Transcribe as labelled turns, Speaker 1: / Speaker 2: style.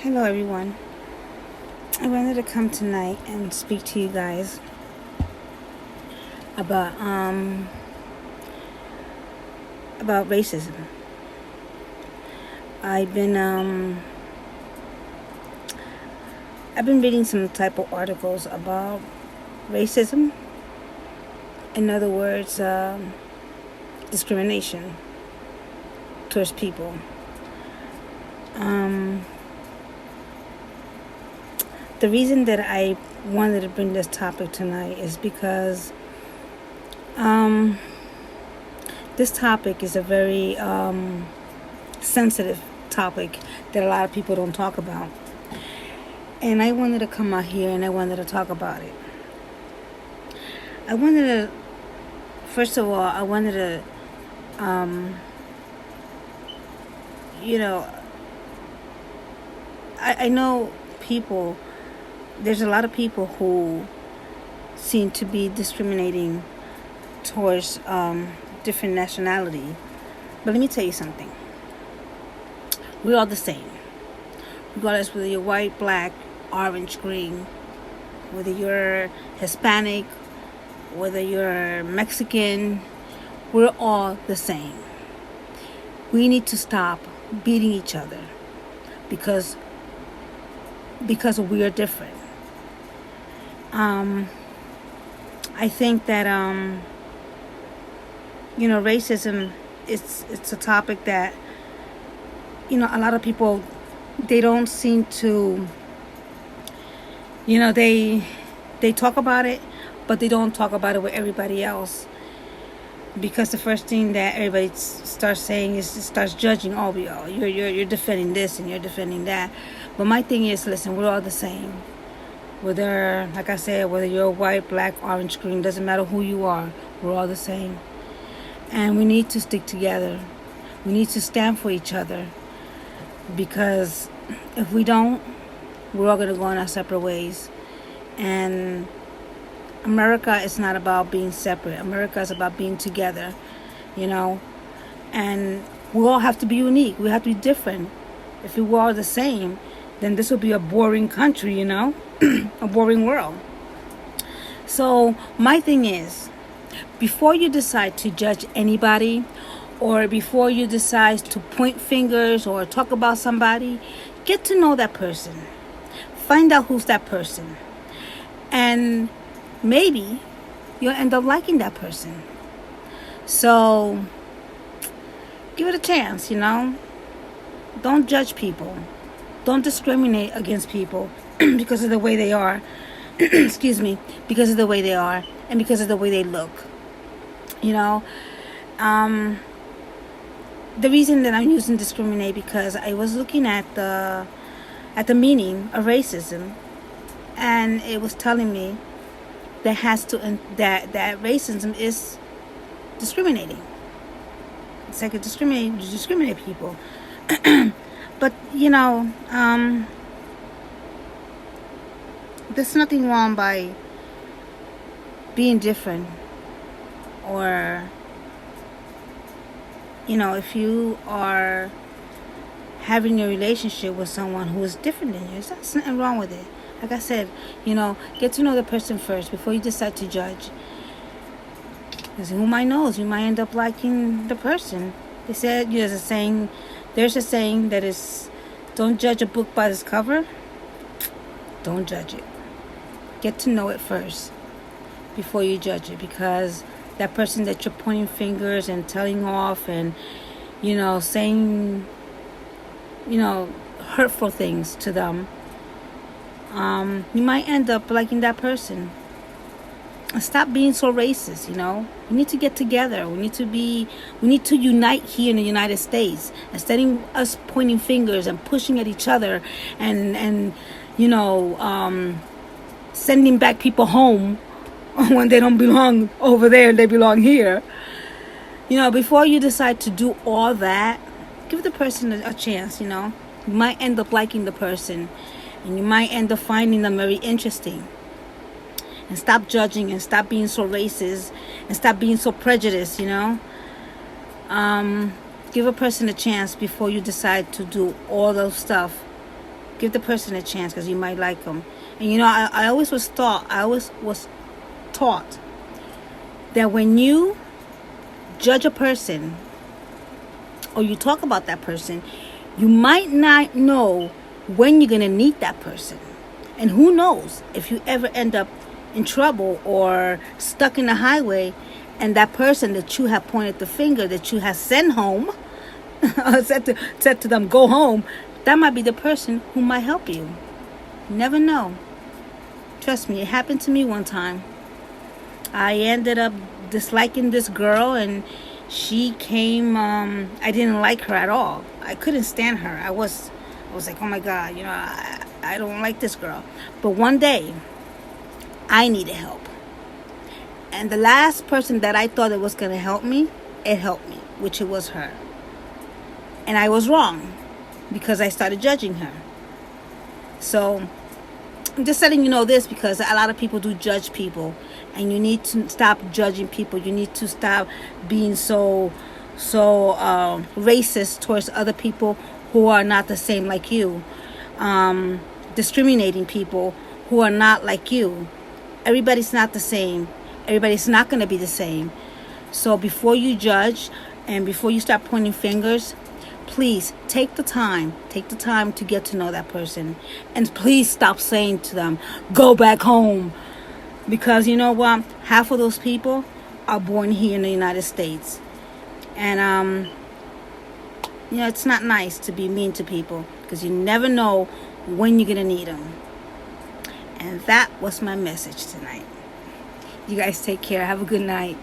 Speaker 1: Hello, everyone. I wanted to come tonight and speak to you guys about racism. I've been reading some type of articles about racism. In other words, discrimination towards people. The reason that I wanted to bring this topic tonight is because this topic is a very sensitive topic that a lot of people don't talk about. And I wanted to come out here and I wanted to talk about it. First of all, I wanted to, I know people, there's a lot of people who seem to be discriminating towards different nationality. But let me tell you something. We're all the same. Regardless whether you're white, black, orange, green, whether you're Hispanic, whether you're Mexican, we're all the same. We need to stop beating each other because we are different. I think that racism it's a topic that a lot of people, they don't seem to, they talk about it, but they don't talk about it with everybody else, because the first thing that everybody starts saying is starts judging. Oh, you're defending this and you're defending that. But my thing is, listen, we're all the same. Whether, like I said, whether you're white, black, orange, green, doesn't matter who you are, we're all the same. And we need to stick together. We need to stand for each other, because if we don't, we're all going to go in our separate ways. And America is not about being separate. America is about being together, and we all have to be unique. We have to be different. If we were all the same, then this would be a boring country, a boring world. So my thing is, before you decide to judge anybody, or before you decide to point fingers or talk about somebody, get to know that person. Find out who's that person. And maybe you'll end up liking that person. So give it a chance, Don't judge people. Don't discriminate against people because of the way they are. Excuse me. Because of the way they are and because of the way they look. The reason that I'm using discriminate, because I was looking at the meaning of racism, and it was telling me that racism is discriminating. It's like discriminate people. But there's nothing wrong by being different, or if you are having a relationship with someone who is different than you, there's nothing wrong with it. Like I said, get to know the person first before you decide to judge. Because who might knows, you might end up liking the person. They said there's a saying that is, don't judge a book by its cover. Don't judge it. Get to know it first before you judge it, because that person that you're pointing fingers and telling off and saying hurtful things to them, you might end up liking that person. Stop being so racist. We need to get together. We need to unite here in the United States, instead of us pointing fingers and pushing at each other and sending back people home when they don't belong over there and they belong here. Before you decide to do all that, give the person a chance. You might end up liking the person, and you might end up finding them very interesting. And stop judging, and stop being so racist, and stop being so prejudiced. Give a person a chance before you decide to do all those stuff Give the person a chance because you might like them. And you know, I always was taught that when you judge a person or you talk about that person, you might not know when you're going to need that person. And who knows if you ever end up in trouble or stuck in the highway, and that person that you have pointed the finger, that you have sent home, said to them, go home, that might be the person who might help you. You never know. Trust me, it happened to me one time. I ended up disliking this girl, and she came, I didn't like her at all. I couldn't stand her. I was like, oh my God, you know, I don't like this girl. But one day, I needed help. And the last person that I thought that was going to help me, it helped me, which it was her. And I was wrong because I started judging her. So I'm just letting you know this because a lot of people do judge people. And you need to stop judging people. You need to stop being so racist towards other people who are not the same like you. Discriminating people who are not like you. Everybody's not the same. Everybody's not going to be the same. So before you judge and before you start pointing fingers, please take the time to get to know that person. And please stop saying to them, go back home. Because you know what? Half of those people are born here in the United States. And, you know, it's not nice to be mean to people because you never know when you're going to need them. And that was my message tonight. You guys take care. Have a good night.